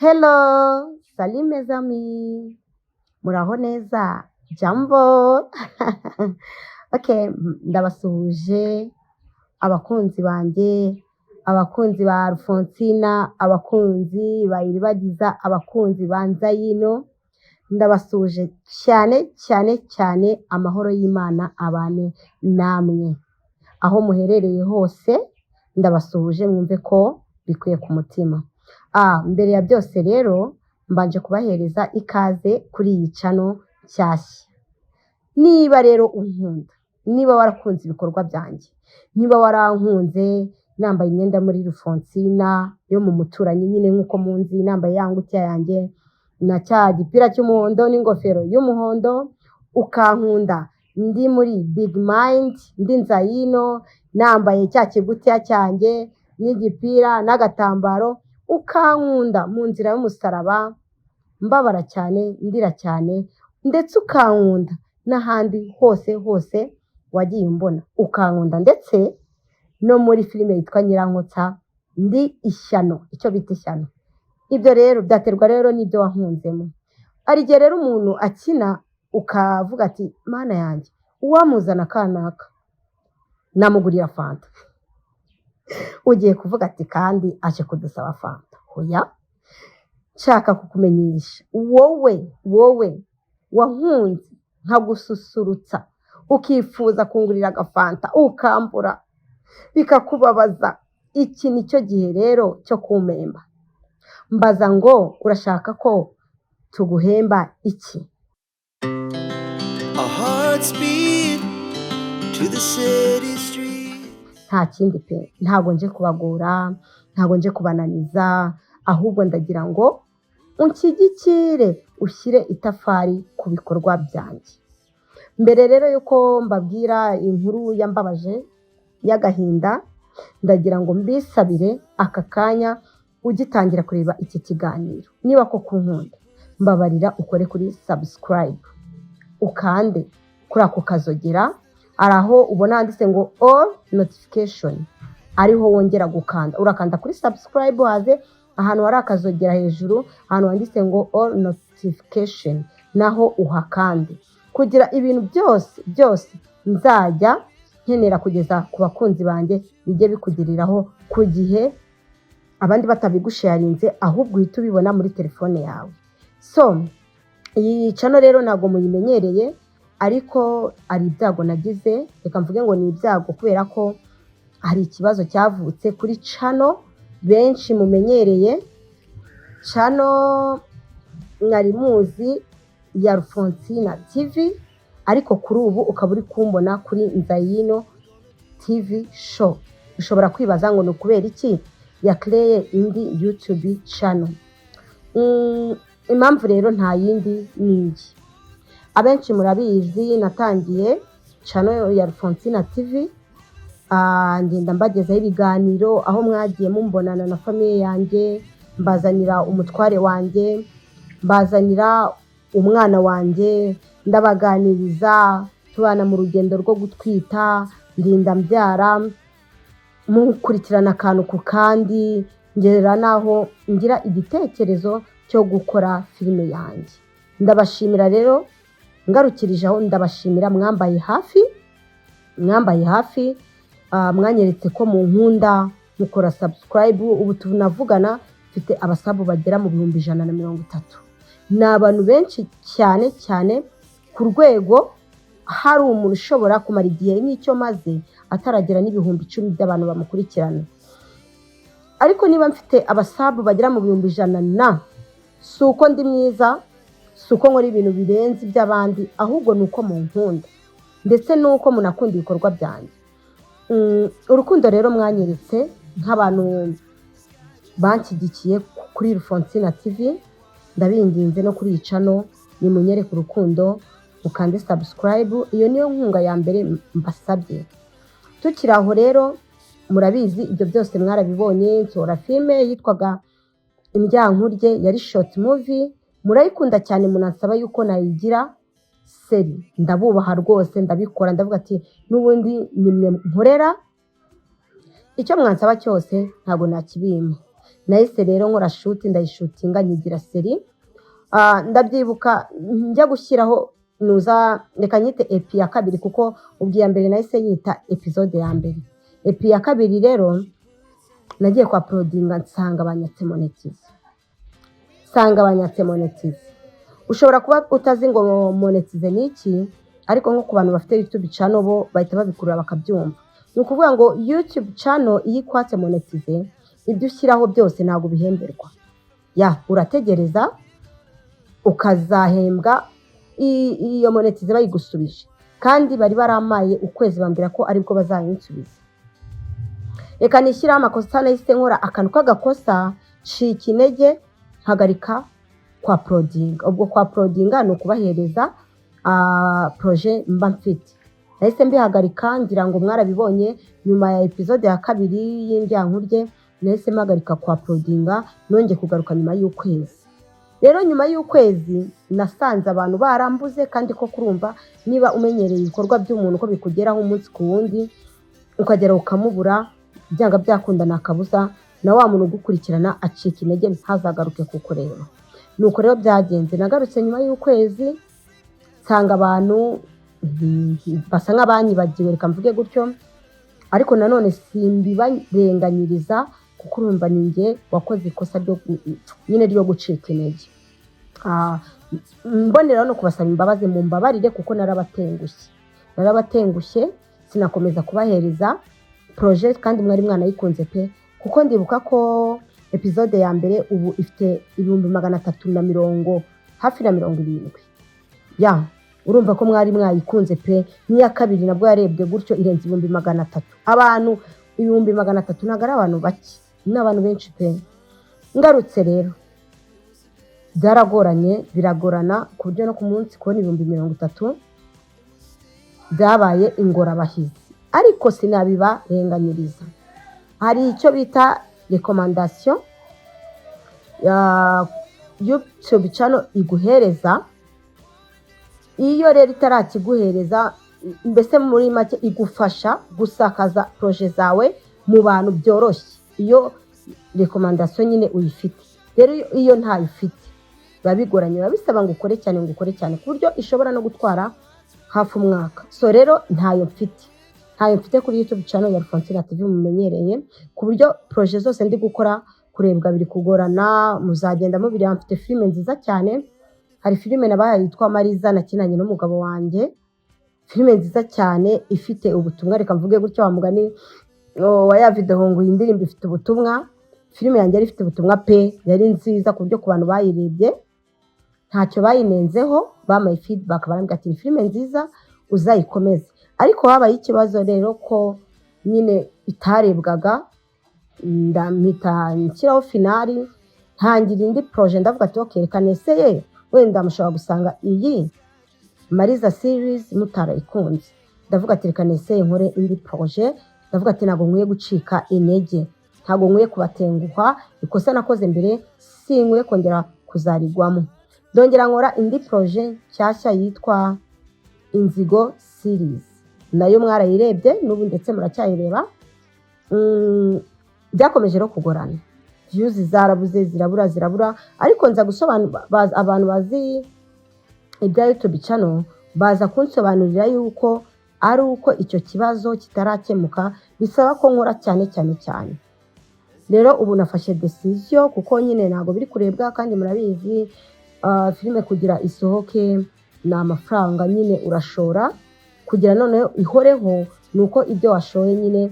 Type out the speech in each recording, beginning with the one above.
Hello, salut mes amis. Muraho neza? Jambo. Okay, ndabasuhuje abakunzi banjye, abakunzi ba Alphonsina, abakunzi ba Iribagiza, abakunzi ba Nzayino. Ndabasuhuje cyane amahoro y'Imana abane namwe. Aho muherereye hose ndabasuhuje mwumve ko bikwiye ku mutima. Mbere ya byose rero mbanje kubahereza ikaze kuri iyi channel nshyashya. Niba rero unkunda, niba warakunze ibikorwa byanjye, niba warankunze nambaye imyenda muri Alphonsina yo mu muturanyi nyine nkuko munzi, nambaye yangutya yanjye na cya gipira cy'umuhondo n'ingofero y'umuhondo, ukankunda ndi muri Big Mind, ndi Nzayino, nambaye cya kigutiya cyanjye n'igipira n'agatambaro, ukankunda mu nzira y'umusaraba, mbabara cyane, ndira cyane, ndetse ukankunda n'ahandi hose wagiye umbona, ukankunda ndetse no muri filime yitwa Nyirankotsa ndi ishyano, icyo bita ishyano. Ibyo rero byaterwa rero n'ibyo wankunzemo. Ari igihe rero umuntu akina ukavuga ati mana yanjye uwamuzana kanaka namugurira fanta. Ugiye kuvuga ati kandi aje kudusaba fanta. Hoya, nshaka kukumenyesha wowe wankunze nkagususurutsa ukifuza kungurira agafanta ukambura bikakubabaza, iki nicyo gihe rero cyo kumpemba. Mbaza ngo urashaka ko tuguhemba iki? Our hearts beat to the city street. Nta kindi pe, ntago nje kubagora, ntago nje kubananiza, ahubwo ndagira ngo unshyigikire ushyire itafari ku bikorwa byanjye. Mbere rero yuko mbabwira inkuru yambabaje y'agahinda, ndagira ngo mbisabire aka kanya ugitangira kureba iki kiganiro, niba koko unkunda mbabarira ukore kuri subscribe, ukande kuri ako kazogera, araho ubona handitse ngo all notification, ariho wongera gukanda, urakanda kuri subscribe haze ahantu hari akazogera hejuru, ahantu handitse ngo all notification, naho uhakande kugira ibintu byose nzajya nkenera kugeza ku bakunzi banjye bijye bikugiriraho ku gihe, abandi batabigusharinze ahubwo uhita ubibona muri telefone yawe. So iyi channel rero ntago muyimenyereye, ariko ari ibyago nagize, reka mvuge ngo ni ibyago kubera ko hari ikibazo cyavutse kuri channel benshi mumenyereye, channel mwari muzi ya Alphonsina TV, ariko kuri ubu ukaba uri kumbona kuri Nzayino TV show. Ushobora kwibaza ngo ni ukubera iki yakreye indi YouTube channel. Impamvu rero nta yindi niyi. Abenshi murabizi natangiye channel ya Alphonsina TV, ngenda mbagezaho ibiganiro aho mwagiye mumbonana na famille yanjye, mbazanira umutware wanjye, mbazanira umwana wanjye, ndabaganiriza, tubana mu rugendo rwo gutwita, ndinda mbyara, mukurikirana akantu ku kandi, ngera naho ngira igitekerezo cyo gukora filime yanjye. Ndabashimira rero, ngarukirije aho ndabashimira mwambaye hafi, mwanyeretse ko mu nkunda, mukora subscribe, ubu tunavugana mfite abasabu bagera mu 130. Ni abantu benshi cyane ku rwego hari umuntu ushobora kumara igihe nk'icyo maze ataragera n'ibihumbi 10 by'abantu bamukurikirana. Ariko niba mfite abasabu bagera mu 100, si uko ndi mwiza, si uko nkora ibintu birenze by'abandi, ahubwo ni uko munkunda ndetse nuko munakunda ibikorwa byanjye. Urukundo rero mwanyeretse nk'abantu banshyigikiye kuri Alphonsina TV, ndabinginze no kuri iyi channel nimunyereke urukundo, mukande subscribe, iyo niyo nkunga ya mbere mbasabye. Tukiri aho rero murabizi ibyo byose mwarabibonye, nsora filime yitwaga Indyankurye, yari short movie, murayikunda cyane, munansaba yuko nayigira seri. Ndabubaha rwose, ndabikora, ndavuga ati n'ubundi nimwe nkorera, icyo mwansaba cyose ntago nakibima. nahise rero nkora shoot ndayishutinga nyigira seri. Ndabyibuka njya gushyiraho nuza reka nyite epi ya kabiri kuko ubwiya mbere nahise nyita episode ya mbere. Epi ya kabiri rero nagiye kwa uploadinga nsanga banyatse monetize. Ushobora kuba utazi ngo monetize ni iki, ariko nko ku bantu bafite YouTube channel bo bahita babikurura bakabyumva. Ni ukuvuga ngo YouTube channel iyo ikwatse monetize, ibyo ushyiraho byose ntabwo bihemberwa. Urategereza ukazahembwa iyo monetize bayigusubije, kandi bari baramaye ukwezi bambwira ko aribwo bazayinsubiza. Reka nishyiraho amakosa nahise nkora akantu k'agakosa, ncika intege nkagarika kwa uploadinga. Ubwo kwa uploadinga ni ukubahereza projet mba mfite. Nahise mbihagarika, ngira ngo mwarabibonye nyuma ya episode ya kabiri y'indyankurye nahise mpagarika kwa uploadinga, nongeye kugaruka nyuma y'ukwezi. Rero nyuma y'ukwezi nasanze abantu barambuze, kandi ko kurumva niba umenyereye ibikorwa by'umuntu ko bikugeraho umunsi ku wundi ukagera ukamubura, byanga byakunda nakabuza na wa muntu ugukurikirana acika intege ntazagaruke kukureba. Nuko rero byagenze, nagarutse nyuma y'ukwezi nsanga abantu basa nk'abanyibagiwe, reka mvuge gutyo, ariko nanone simbibarenganyiriza kuko urumva ninjye wakoze ikosa ryo gucika intege. Mboneraho no kubasaba imbabazi, mu mbabarire kuko narabatengushye sinakomeza kubahereza projet kandi mwari mwanayikunze pe, kuko ndibuka ko episode ya mbere ubu ifite 370 hafi na 70. Urumva ko mwari mwayikunze pe. N'iya kabiri nabwo yarebwe gutyo irenze 300. Abantu 300 ntabwo ari abantu bake, ni abantu benshi pe. Ngarutse rero biragorana ku buryo no ku munsi kubona 30,000 byabaye ingorabahizi, ariko sinabibarenganyiriza. Hari icyo bita recommendation ya YouTube channel iguhereza. Iyo rero itarakiguhereza, mbese muri make igufasha gusakaza projet zawe mu bantu byoroshye, iyo recommendation nyine uyifite. Rero iyo ntayifite babigoranye, babisaba ngo ukore cyane ku buryo ishobora no gutwara hafi umwaka. So rero ntayo mfite kuri YouTube channel ya Alphonsine TV mumenyereye, ku buryo projet zose ndi gukora kurebwa biri kugorana. Muzagenda mubireba, mfite filime nziza cyane. Hari filime nabaye yitwa Mariza nakinanye n'umugabo wanjye, filime nziza cyane ifite ubutumwa, reka mvuge gutyo wa mugani wa ya video ngo indirimbo ifite ubutumwa. Filime yanjye ifite ubutumwa pe, yari nziza ku buryo ku bantu bayirebye ntacyo bayinenzeho, bamaye feedback barambwira ati filime nziza uzayikomeze. Ariko habaye ikibazo rero ko nyine itarebwaga, ndamita nshyiraho finali, ntangira indi projet. Ndavuga ati okay, reka neseye wenda mushobora gusanga iyi Mariza series mutarayikunze. Ndavuga ati reka neseye nkore indi projet. Ndavuga ati ntabwo nkwiye gucika intege, ntabwo nkwiye kubatenguha, ikosa nakoze mbere sinkwiye kongera kuzarigwamo. Ndongera nkora indi projet nshyashya yitwa Inzigo series, nayo mwarayirebye n'ubu ndetse muracyayireba. Byakomeje no kugorana, views zarabuze zirabura, ariko nza gusobanura abantu bazi ibya YouTube channel baza kunsobanurira yuko ari uko icyo kibazo kitarakemuka, bisaba ko nkora cyane. Rero ubu nafashe decision kuko nyine ntabwo biri kurebwa, kandi murabizi filime kugira isohoke na amafaranga nyine urashora, kugira none ihoreho nuko ibyo washoye nyine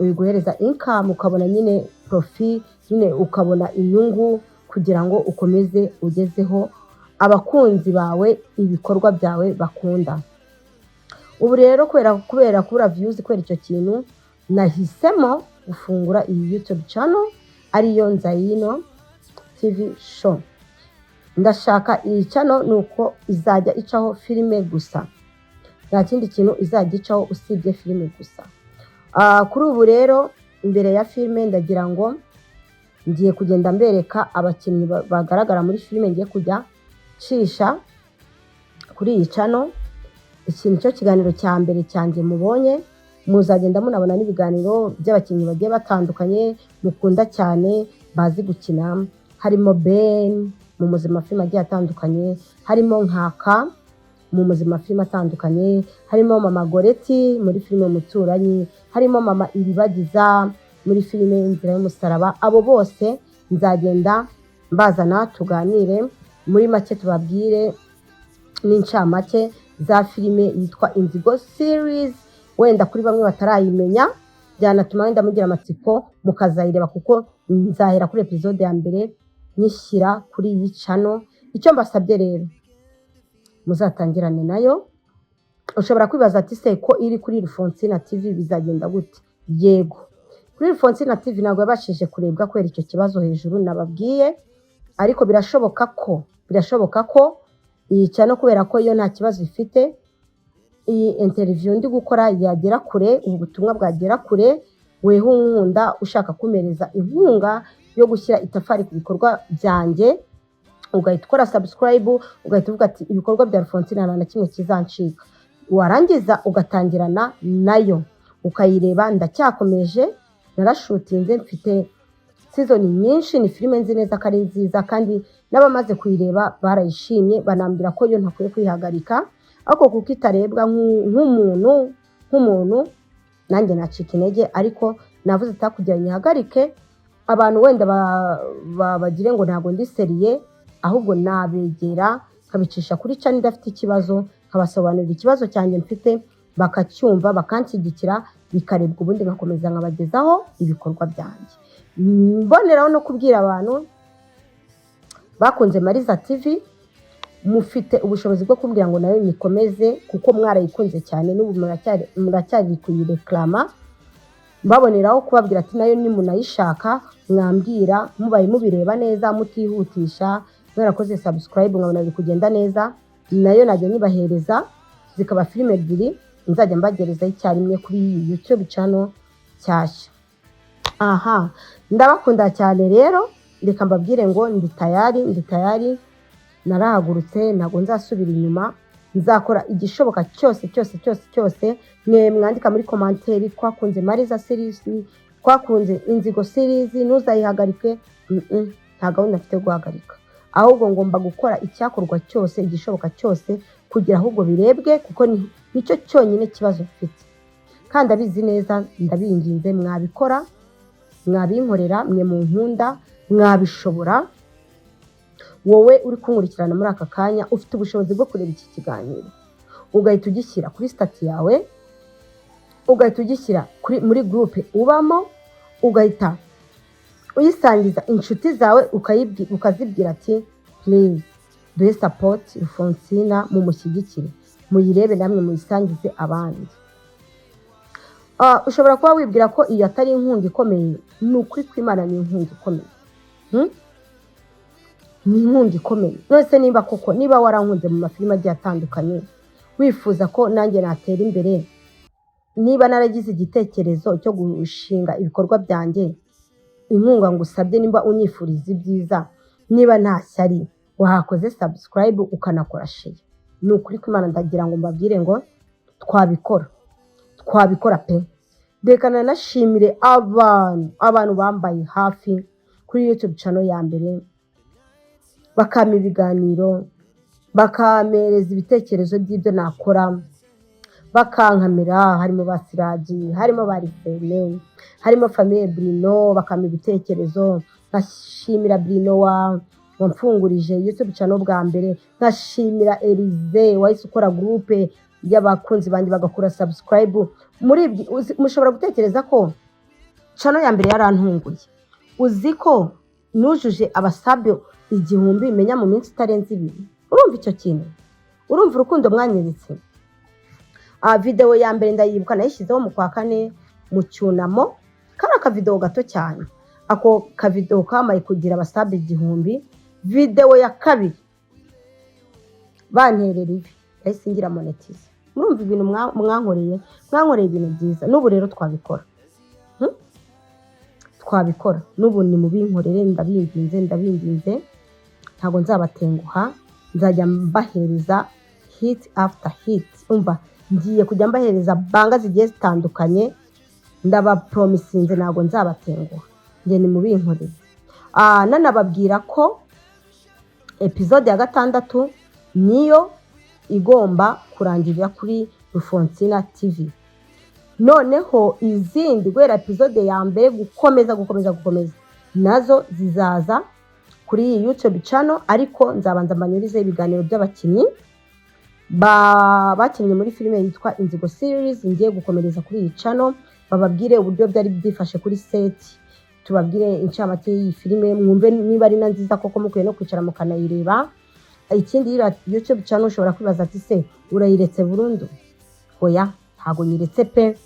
ubiguhereza income, ukabona nyine profit, nyine ukabona inyungu kugira ngo ukomeze ugezeho abakunzi bawe ibikorwa byawe bakunda. Ubu rero kubera kubura views, kubera icyo kintu nahisemo gufungura iyi YouTube channel ariyo Nzayino TV show. Ndashaka iyi channel nuko izajya icaho filime gusa, nta kindi kintu izajya icaho usibye filime gusa. Kuri ubu rero imbere ya filime ndagira ngo ngiye kugenda mbereka abakinnyi bagaragara muri filime ngiye kujya cisha kuri iyi channel. Ikintu cyo kiganiro cya mbere cyanjye mubonye, muzagenda munabona n'ibiganiro by'abakinnyi bagiye batandukanye mukunda cyane, bazi gukina, harimo Ben mu muzima filime agiye atandukanye, harimo Nkaka mu muzima filime atandukanye, harimo Mama Goreti muri filime Umuturanyi, harimo Mama Iribagiza muri filime Inzira y'Umusaraba. Abo bose nzagenda mbazana tuganire muri make, tubabwire n'incamake za filime yitwa Inzigo series. Wenda kuri bamwe batarayimenya byanatuma wenda mugira amatsiko mukazayireba, kuko nzahera kuri episode ya mbere nyishyira kuri iyi channel. Icyo mbasabye rero, muzatangirane nayo. Ushobora kwibaza ati se ko iri kuri Alphonsine TV bizagenda gute? Yego, kuri Alphonsine TV ntabwo yabashije kurebwa kubera icyo kibazo hejuru nababwiye, ariko birashoboka ko iyi channel kubera ko yo nta kibazo ifite, iyi interview ndi gukora yagera kure, ubu butumwa bwagera kure. Weho nkunda ushaka kumereza inkunga yo gushyira itafari ku bikorwa byanjye, ugahita ukora subscribe, ugahita uvuga ati ibikorwa bya Alphonsine nta na kimwe kizancika, warangiza ugatangirana nayo ukayireba. Ndacyakomeje, narashutinze, mfite season nyinshi, ni filime nzi neza ko ari nziza, kandi n'abamaze kuyireba barayishimye, banambira ko yo ntakwiye kwihagarika. Ariko kuko itarebwa nk'umuntu nanjye nacika intege, ariko navuze atakugira nyihagarike abantu wenda bagire ngo ntabwo ndi seriye, ahubwo nabegera kabicisha kuri channel idafite ikibazo, kabasobanurira ikibazo cyanjye mfite, bakacyumva bakanshyigikira, bikarebwa, ubundi ngakomeza nkabagezaho ibikorwa byanjye. Mboneraho no kubwira abantu bakunze Mariza TV, mufite ubushobozi bwo kumbwira ngo nayo nikomeze, kuko mwarayikunze cyane n'ubu muracyari kuyireklama. Mbaboneraho kubabwira ati nayo nimunayishaka mwambwira, mubaye mubireba neza mutihutisha, mwarakoze subscribe nkabona biri kugenda neza, nayo najya nibahereza, zikaba filime ebyiri nzajya mbagereza icyarimwe kuri iyi YouTube channel cyashya. Aha, ndabakunda cyane rero, reka mbabwire ngo ndi tayari, narahagurutse, ntabwo nzasubira inyuma. Nzakora igishoboka cyose. Mwe mwandika muri commentaire twakunze Mariza series, twakunze Inzigo series, ntuzayihagarike. Nta gahunda mfite guhagarika, ahubwo ngomba gukora icyakorwa cyose, igishoboka cyose, kugira ahubwo birebwe, kuko nicyo cyonyine kibazo mfite. Kandi abizi neza, ndabinginze mwabikora, mwabinkorera, mwe mu nkunda, mwabishobora. Wowe uri kunkurikirana muri aka kanya, ufite ubushobozi bwo kureba iki kiganiro, ugahita ugishyira kuri stati yawe, ugahita ugishyira muri groupe ubamo, ugahita uyisangiza inshuti zawe, ukazibwira ati please duhe support Alphonsine, mumushyigikire, muyirebe namwe muyisangize abandi. Ushobora kuba wibwira ko iyo atari inkunga ikomeye. Ni ukuri kw'Imana ni inkunga ikomeye. Ni inkunga ikomeye. Nose niba warankunze mu mafilime agiye atandukanye, wifuza ko nanjye natera imbere, niba naragize igitekerezo cyo gushinga ibikorwa byanjye, inkunga ngusabye, nimba unyifuriza ibyiza, niba nta shyari, wahakoze subscribe ukanakora share. Ni ukuri kw'Imana ndagira ngo mbabwire ngo twabikora pe. Reka nanashimire abantu bambaye hafi kuri YouTube channel ya mbere, bakama ibiganiro, bakamereza ibitekerezo by'ibyo nakora, bakankamira. Harimo Basiraji, harimo Barifene, harimo Famille Bruno, bakama ibitekerezo. Nkashimira Bruno wamfungurije YouTube channel bwa mbere, nkashimira Elize wahise ukora groupe y'abakunzi banjye bagakora subscribe. Mushobora gutekereza ko channel ya mbere yarantunguye. Uzi ko nujuje abasabe 1000 menya mu minsi itarenze 2. Urumva icyo kintu? Urumva urukundo mwanyeretse? Video ya mbere ndayibuka nayishyizeho mu kwa 4 mu cyunamo, kana ka video gato cyane. Ako ka video kamaye kugira abasabe 1000. Video ya kabiri banterera ivi, yahise ngira monetize. Murumva ibintu mwankoreye ibintu byiza. N'ubu rero twabikora. N'ubu ni mubinkorere, ndabinginze. Ntabwo nzabatenguha, nzajya mbahereza hit after hit. Umva, ngiye kujya mbahereza banga zigiye zitandukanye, ndabapromisinze ntabwo nzabatenguha. Nge ni mubinkorere. nanababwira ko episode ya 6 niyo igomba kurangirira kuri Rufonsina TV. Noneho izindi guhera episode ya mbere gukomeza nazo zizaza kuri iyi YouTube channel, ariko nzabanza mbanyurize ibiganiro by'abakinnyi bakinnye muri filime yitwa Inzigo series. Ngiye gukomereza kuri iyi channel, bababwire uburyo byari byifashe kuri set, tubabwire incamake y'iyi filime, mwumve niba ari na nziza koko mukwiye no kwicara mukanayireba. Ikindi YouTube channel ushobora kwibaza ati se urayiretse burundu? Oya, ntago nyiretse pe.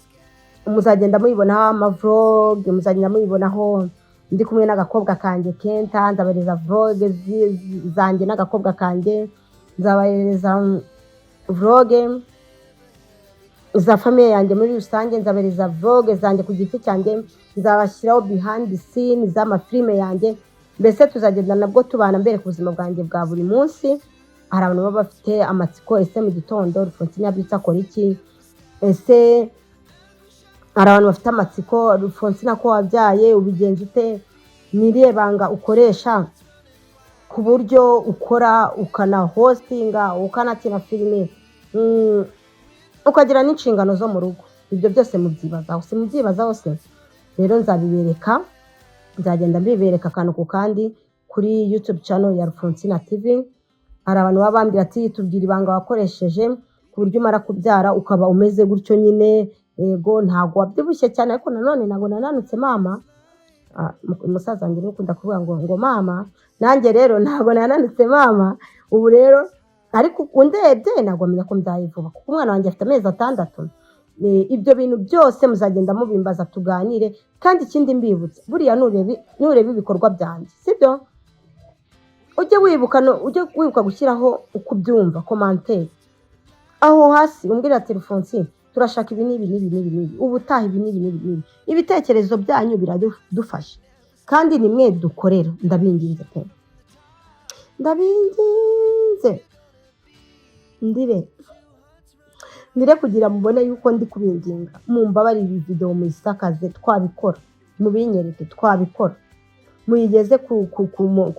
Muzagenda muyibonaho amavlog, muzagenda muyibonaho ndi kumwe n'agakobwa kanjye Kenta, nzabareza vlog zanjye n'agakobwa kanjye, nzabareza vlog za famille yanjye muri rusange, nzabareza vlog zanjye ku giti cyanjye, nzabashyiraho behind the scene z'amafilime yanjye. Mbese tuzagenda nabwo tubana mbere ku buzima bwanjye bwa buri munsi. Hari abantu baba bafite amatsiko, ese mu gitondo Rufonsina yabyutse akora iki? Ese hari abantu bafite amatsiko, Rufonsina ko wabyaye ubigenza ute? Niriye banga ukoresha ku buryo ukora ukana hostinga, ukanakina filime, ukagira n'inshingano zo mu rugo? Ibyo byose mubyibazaho, si mubyibazaho se? Rero nzabibereka, nzagenda mbibereka akantu ku kandi kuri YouTube channel ya Rufonsina TV. Hari abantu baba bambwira ati tubwira ibanga wakoresheje ku buryo umara kubyara ukaba umeze gutyo nyine. Yego, ntago wabyibushye cyane, ariko nanone ntago nananutse mama. Umusaza wanjye ukunda kuvuga ngo mama, nanjye rero ntago nananutse mama. Ubu rero ariko undebye ntago menya ko mbyaye vuba, kuko umwana wanjye afite amezi 6. Ibyo bintu byose muzagenda mubimbaza tuganire. Kandi ikindi mbibutse, buriya nureba ibikorwa byanjye, sibyo? Ujye wibuka gushyiraho uko ubyumva commentaire aho hasi, umbwira ati Rufonsina turashaka ibi n'ibi, ubutaha ibi n'ibi. Ibitekerezo byanyu biradufasha kandi ni mwe dukorera. Ndabinginze pe, ndabinginze ndire kugira mubone yuko ndi kubinginga. Mumbabarire iyi video muyisakaze, twabikora, mubinyereke, twabikora, muyigeze ku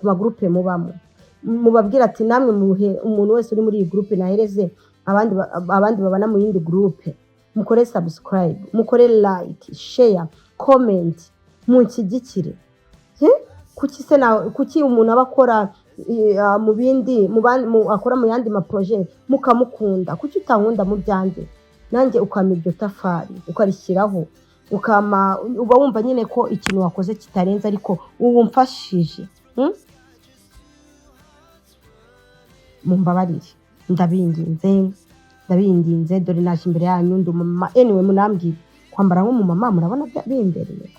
magroupe mubamo, mubabwira ati namwe muhe umuntu wese uri muri iyi groupe nahereze abandi babana mu yindi groupe. Mukore subscribe, mukore like, share, comment, munshyigikire. Kuki umuntu abakora mu bindi akora mu yandi ma projet mukamukunda? Kuki utankunda mu byanjye? Nanjye ukama iryo tafari ukarishyiraho, uba wumva nyine ko ikintu wakoze kitarenze, ariko ubu mfashije. Mumbabarire, ndabinginze dore naje imbere yanyu ndi umumama. Anyway, munambwire kwambara nk'umumama murabona bimbereye?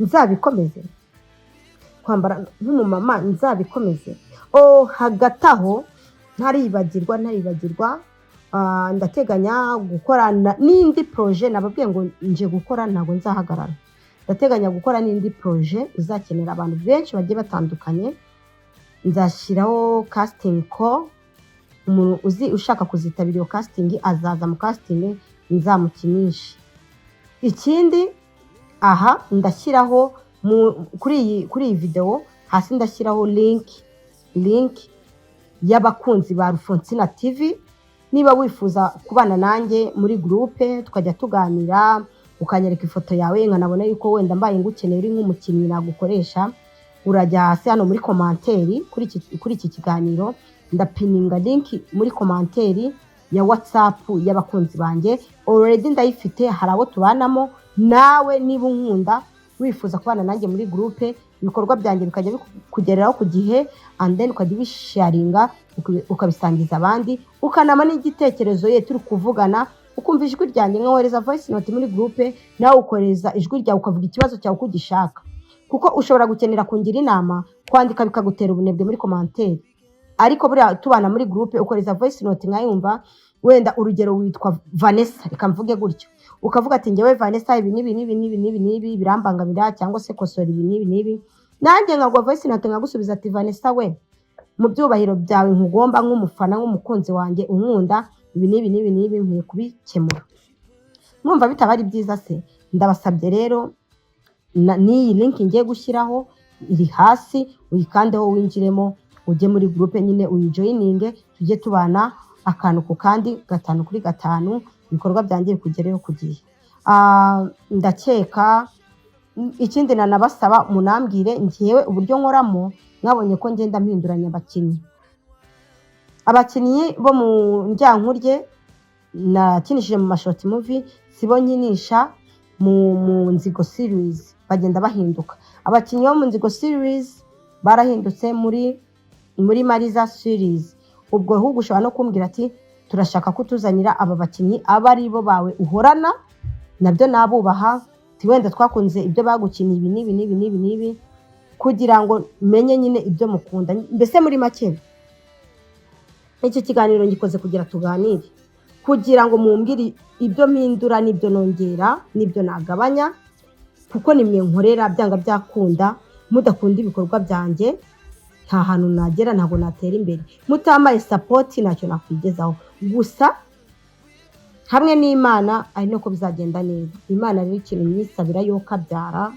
Nzabikomeze kwambara nk'umumama, nzabikomeze. Hagati aho ntaribagirwa, ndateganya gukorana n'indi projet. Nababwiye ngo nje gukora, ntabwo nzahagarara. Ndateganya gukora n'indi projet izakenera abantu benshi bagiye batandukanye. Nzashyiraho casting call, umuntu ushaka kuzitabira iyo casting azaza mu casting, nzamukinisha. Ikindi aha ndashyiraho kuri iyi video hasi ndashyiraho link y'abakunzi ba Rufonsina TV. Niba wifuza kubana nanjye muri groupe tukajya tuganira, ukanyereka ifoto yawe nkanabona yuko wenda mbaye ngukeneye uri nk'umukinnyi nagukoresha, urajya hasi hano muri commentaire kuri iki kiganiro, ndapininga link muri commentaire ya WhatsApp y'abakunzi banjye. Already ndayifite, hari abo tubanamo. Nawe niba unkunda wifuza kubana nanjye muri groupe, ibikorwa byanjye bikajya bikugereraho ku gihe, and then ukajya ubisharinga ukabisangiza abandi, ukanama n'igitekerezo ye turi kuvugana, ukumva ijwi ryanjye, nkohereza voice note muri groupe, nawe ukoreza ijwi ryawe ukavuga ikibazo cyawe uko ugishaka. Kuko ushobora gukenera kungira inama, kwandika bikagutera ubunebwe muri commentaire, ariko buriya tubana muri groupe ukoreza voice note nkayumva. Wenda urugero witwa Vanessa, reka mvuge gutyo, ukavuga ati njyewe Vanessa ibi nibi birambangamira, cyangwa se kosora ibi nibi, nanjye nkagwa voice note nkagusubiza ati Vanessa we, mu byubahiro byawe nkugomba nk'umufana nk'umukunzi wanjye unkunda, ibi nibi nkwiye kubikemura. Mwumva bitaba ari byiza se? Ndabasabye rero n'iyi link ngiye gushyiraho iri hasi, uyikandeho winjiremo, ujye muri gurupe nyine uyijoyininge, tujye tubana akantu ku kandi, 5 kuri 5, ibikorwa byanjye bikugereho ku gihe. Ndakeka ikindi nanabasaba munambwire njyewe uburyo nkoramo, mwabonye ko ngenda mpinduranya abakinnyi bo mu njyankurye nakinishije mu mashort movie, sibo nkinisha mu Nzigo series, bagenda bahinduka. Abakinnyi bo mu Nzigo series barahindutse muri Mariza series. Ubwo ahubwo ushobora no kumbwira ati turashaka kutuzanira aba bakinnyi aba ari bo bawe uhorana, nabyo nabubaha, wenda twakunze ibyo bagukiniye ibi n'ibi, kugira ngo menye nyine ibyo mukunda. Mbese muri make iki kiganiro ngikoze kugira tuganire, kugira ngo mumbwire ibyo mpindura n'ibyo nongera n'ibyo nagabanya, kuko nimwe nkorera byanga byakunda. Mudakunda ibikorwa byanjye nta hantu nagera, ntabwo natera imbere. Mutamaye support ntacyo nakwigezaho. Gusa hamwe n'Imana ari nako bizagenda neza. Imana rero ikintu nyisabira yo kabyara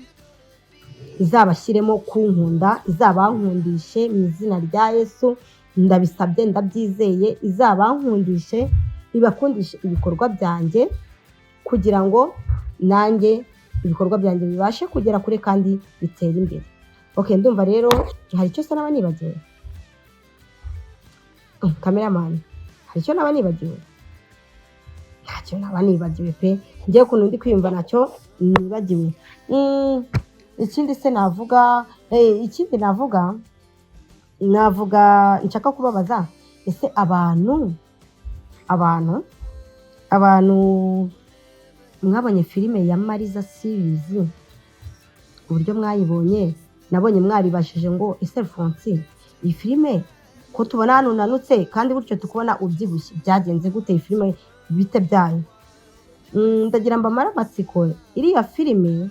izabashyiremo kunkunda, izabankundishe mu izina rya Yesu, ndabisabye ndabyizeye, izabankundishe, ibakundishe ibikorwa byanjye, kugira ngo nanjye ibikorwa byanjye bibashe kugera kure kandi bitera imbere. Okay, ndumva rero hari icyo naba nibagiwe. Cameraman, hari icyo naba nibagiwe? Ntacyo naba nibagiwe pe, ngiye kuntu ndi kwiyumva nacyo nibagiwe. Ikindi se navuga, ikindi navuga nshaka kubabaza, ese abantu mwabonye filime ya Mariza series, uburyo mwayibonye, nabonye mwaribashije ngo ese Alphonsine, iyi filime ko tubona hano unanutse kandi buryo tukubona ubyibushye, byagenze gute iyi filime, bite byayo? Ndagira mbamara amatsiko. Iriya filime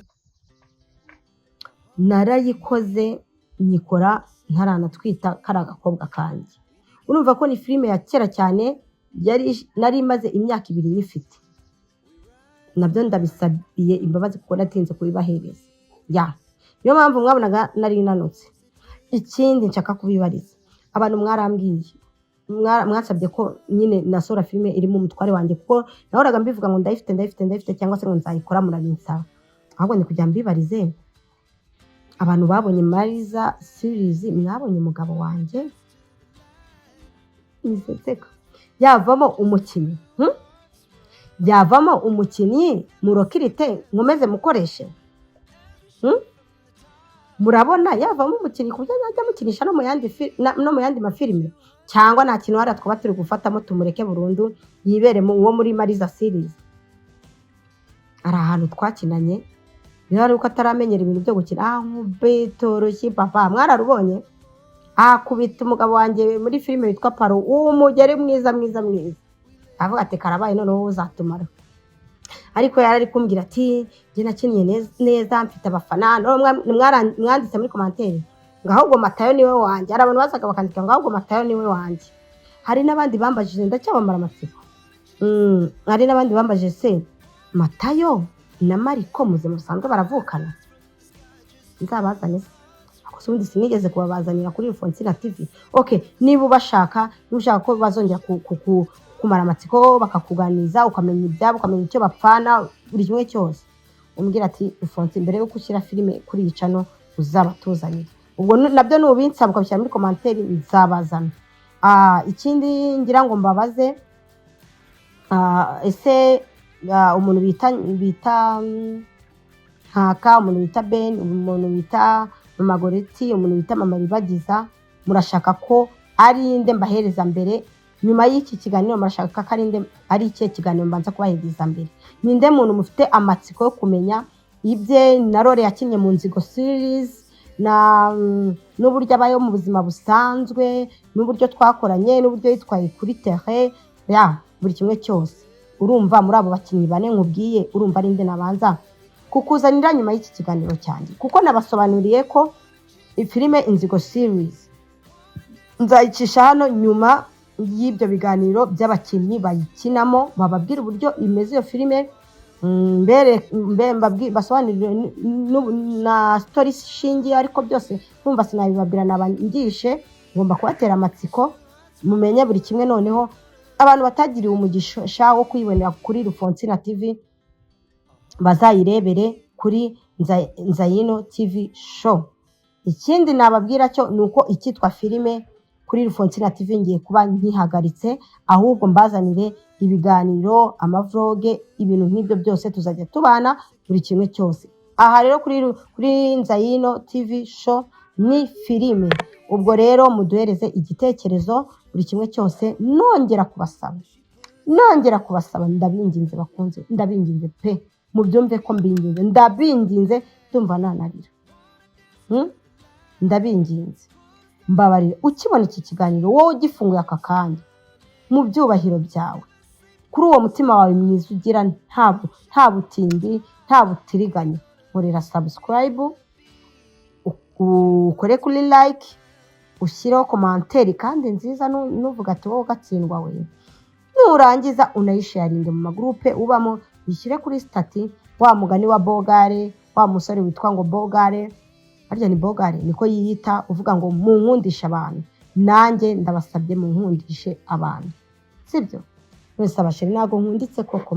narayikoze nyikora ntaranatwita kari agakobwa kanjye. Urumva ko ni filime ya kera cyane, nari imaze imyaka 2 nyifite. Nabyo ndabisabiye imbabazi kuko natinze kubibahereza. Niyo mpamvu mwabonaga nari nanutse. Ikindi nshaka kubibariza, abantu mwarambwiye, mwasabye ko nyine nasora filime iri mu mutware wanjye, kuko nahoraga mbivuga ngo ndayifite cyangwa se ngo nzayikora, murabinsaba. Ahubwo ni kujya mbibarize, abantu babonye Mariza series, mwabonye umugabo wanjye nisetseka yavamo umukinnyi, yavamo umukinnyi murokirite nkomeze mukoreshe, murabona yavamo umukinnyi ku buryo najya mukinisha no mu yandi mafilime, cyangwa nta kintu hariya twaba turi gufatamo tumureke burundu yibere uwo muri Mariza series? Ari ahantu twakinanye, niba ari uko ataramenyera ibintu byo gukina, nk'ubitoroshye papa, mwararubonye akubita umugabo wanjye muri filime yitwa Paro, umugeri mwiza, avuga ati karabaye noneho uzatumara. Ariko yari ari kumbwira ati njye nakinnye neza, mfite abafana. Mwanditse muri commentaire ngo ahubwo Matayo niwe wanjye, hari abantu bazaga bakandika ngo ahubwo Matayo niwe wanjye. Hari n'abandi bambajije, ndacyabamara amatsiko, hari n'abandi bambajije se Matayo na Mariko muze musanzwe baravukana? Nzabazane se ako sundi sinigeze kubabazanira kuri Alphonsine TV. Okay, niba ubashaka ko bazongera kumara amatsiko bakakuganiza, ukamenya ibyabo, ukamenya icyo bapfana, buri kimwe cyose, umbwira ati Alphonsine mbere yo gushyira filime kuri iyi channel uzabatuzanira. Ubwo nabyo nubinsaba ukabishyira muri commentaire, nzabazana. Ikindi ngira ngo mbabaze, ese umuntu bita Nkaka, umuntu bita Ben, umuntu bita Mama Goreti, umuntu bita Mama Ribagiza, murashaka ko ari inde mbahereza mbere? Nyuma y'iki kiganiro murashaka ko ari iki kiganiro mbanza kubahereza mbere? Ninde muntu mufite amatsiko yo kumenya ibye na role yakinnye mu Nzigo series, n'uburyo abayo mu buzima busanzwe, n'uburyo twakoranye, n'uburyo yitwaye kuri terre, buri kimwe cyose. Urumva muri abo bakinnyi bane nkubwiye, urumva ari inde nabanza kukuzanira nyuma y'iki kiganiro cyanjye? Kuko nabasobanuriye ko filime Inzigo series nzayicisha hano nyuma y'ibyo biganiro by'abakinnyi bayikinamo, bababwira uburyo imeze iyo filime, basobanurire na story shingiye, ariko byose numva sinabibabwira nabangishe, ngomba kubatera amatsiko mumenye buri kimwe. Noneho abantu batagiriwe umugisha wo kwibonera kuri Rufonsina TV bazayirebere kuri Nzayino TV show. Ikindi nababwira cyo nuko ikitwa filime kuri Rufonsina TV ngiye kuba nkihagaritse, ahubwo mbazanire ibiganiro, amavloge, ibintu nk'ibyo byose tuzajya tubana buri kimwe cyose. Aha rero kuri Nzayino TV show ni filime. Ubwo rero muduhereze igitekerezo buri kimwe cyose, nongera kubasaba ndabinginze bakunze, ndabinginze pe, mubyumve ko mbinginze, ndabinginze ndumva nanarira. Ndabinginze mbabarire, ukibona iki kiganiro wowe ugifunguye aka kanya mu byubahiro byawe, kuri uwo mutima wawe mwiza ugira nta butindi nta butiriganya, nkorera subscribe, ukore kuri like, ushyireho commentaire kandi nziza, nuvuga ati wowe gatsindwa we, nurangiza unayisharinge mu magroupe ubamo, yishyire kuri stati, wa mugani wa Bogare, wa musore witwa ngo Bogare, harya ni Bogare niko yiyita, uvuga ngo munkundisha abantu. Nanjye ndabasabye munkundishe abantu, sibyo? Wese abasheri nago nkunditse koko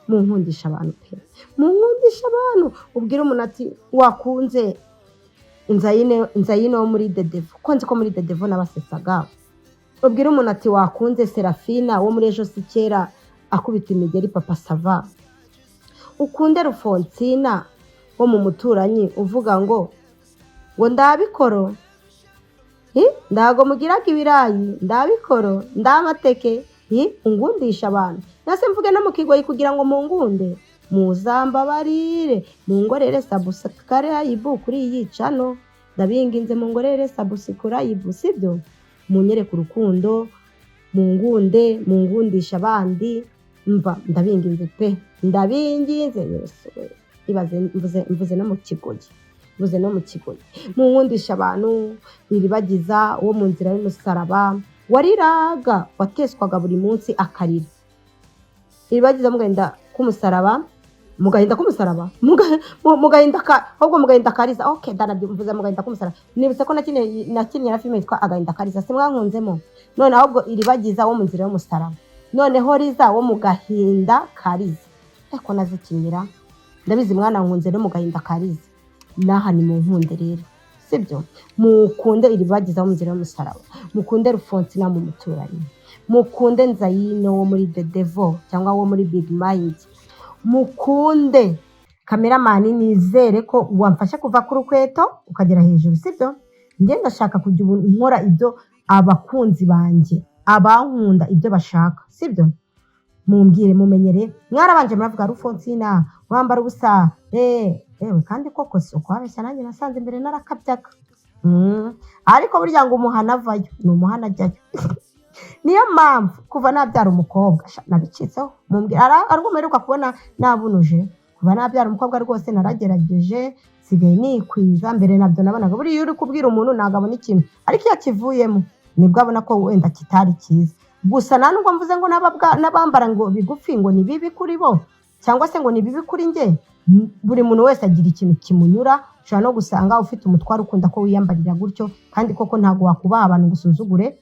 munkundisha abantu pe, munkundisha abantu. Ubwira umuntu ati wakunze Nzayino muri The Devil, ko nzi ko muri The Devil nabasetsaga. Ubwira umuntu ati wakunze Serafina wo muri Ejo si kera akubita imigeri Papa Sava. Ukunde Rufonsina wo mu muturanyi uvuga ngo ndabikoro, ndago mugiraga ibirayi, ndabikoro, ndamateke, ungundisha abantu. Nase mvuge no mukigoyi kugira ngo mungunde, muzambabarire, mungorere subscribe kuri iyi channel, ndabinginze mungorere subscribe, sibyo? Munyereke urukundo, mungundisha abandi, mva ndabinginze pe, ndabinginze. Yesu ibaze mvuze no mu kigoyi, munkundisha abantu. Iribagiza wo mu nzira y'umusaraba wariraga, wateswaga buri munsi akarira. Iribagiza mugenda kumusaraba, ahubwo mugenda kariza. Okay, ndanabyumvuze mugenda kumusaraba. Nibutse ko nakinnye na filime yitwa Agahinda Kariza, simwankunzemo. None ahubwo iribagiza wo mu nzira y'umusaraba, noneho riza wo mu gahinda kariza. Eko nazikinyira, ndabizi mwana nkunze no mu gahinda kariza. Naha ni mu nkunde rero, sibyo? Mukunde iribagiza wo mu nzira y'umusaraba, mukunde Rufonsina mu muturanyi, mukunde Nzayino wo muri The Devil cyangwa wo muri Big Mind, mukunde cameraman. Nizere ko wamfasha kuva ku rukweto ukagera hejuru, sibyo? Njye ndashaka kujya nkora ibyo abakunzi banjye, abankunda ibyo bashaka, sibyo? Mumbwire, mumenyere. Mwarabanje muravuga Rufonsina wambara ubusa, kandi koko si uko habeshya, nanjye nasanze imbere narakabyaga. Ariko burya ngo umuhana avayo ni umuhana ajyayo. Niyo mpamvu kuva nabyara umukobwa nabicitseho. Mumbwira ariko mperuka kubona nabunuje, kuva nabyara umukobwa rwose naragerageje, sigaye nikwiza. Mbere nabyo nabonaga buri uri kubwira umuntu nagabona ikintu, ariko iyo kivuyemo nibwo abona ko wenda kitari cyiza. Gusa nanubwo mvuze ngo nabambara ngo bigufi ngo ni bibi kuri bo, cyangwa se ngo ni bibi kuri nge. Buri muntu wese agira ikintu kimunyura. Ushobora no gusanga ufite umutware ukunda ko wiyambarira gutyo, kandi koko ntago wakubaha abantu gusuzugure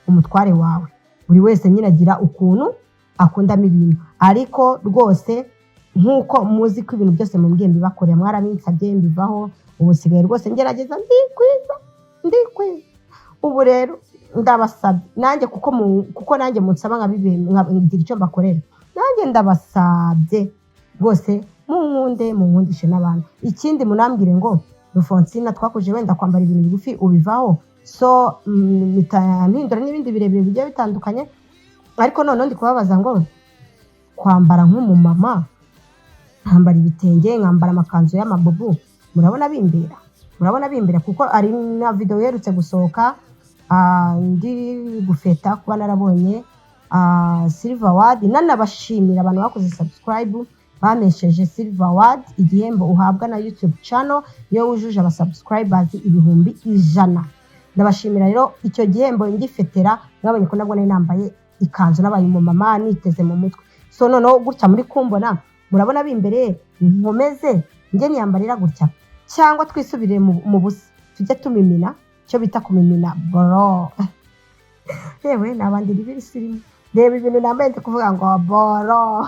umutware wawe. Buri wese nyine agira ukuntu akundamo ibintu, ariko rwose nkuko muzi ko ibintu byose mumbwiye mbibakorera, mwarabinsabye mbivaho. Ubu sigaye rwose ngerageza ndikwiza. Ubu rero ndabasabye nanjye, kuko nanjye munsaba nkabigira icyo mbakorera. Nanjye ndabasabye rwose munkundishe n'abantu. Ikindi munambwire ngo Rufonsina twakuje wenda kwambara ibintu bigufi ubivaho, so mpindura n'ibindi birebire bigiye bitandukanye. Ariko none ndi kubabaza ngo kwambara nk'umumama, nkambara ibitenge, nkambara amakanzu y'amabubu, murabona bimbera? Kuko ari na video yerutse gusohoka, ndi gufeta kuba narabonye Silver Award. Nanabashimira abantu bakoze subscribe, bamesheje Silver Award, igihembo uhabwa na YouTube channel iyo wujuje aba subscribers 100,000. Ndabashimira rero icyo gihembo ngifetera, mwabonye ko nabwo nari nambaye ikanzu, nabaye umumama niteze mu mutwe. so noneho gutya muri kumbona murabona bimbere nkomeze njye niyambarira gutya cyangwa twisubire mu busa tujye tumimina cyo bita kumimina boro yewe nabandi bibiri sirimu reba ibintu nambaye ndi kuvuga ngo boro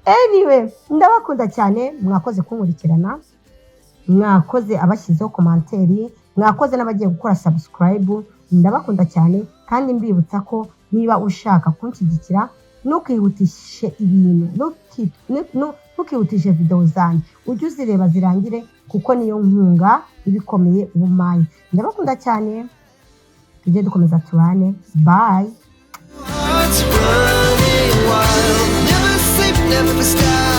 anyway ndabakunda cyane mwakoze kunkurikirana mwakoze abashyizeho komanteri mwakoze n'abagiye gukora subscribe ndabakunda cyane kandi mbibutsa ko niba ushaka kunshyigikira ntukihutishe ibintu ntukihutishe video zanjye ujye uzireba zirangire kuko niyo nkunga ibikomeye ubumaye ndabakunda cyane tujye dukomeza tubane bye Hearts running wild, never sleep, never stop.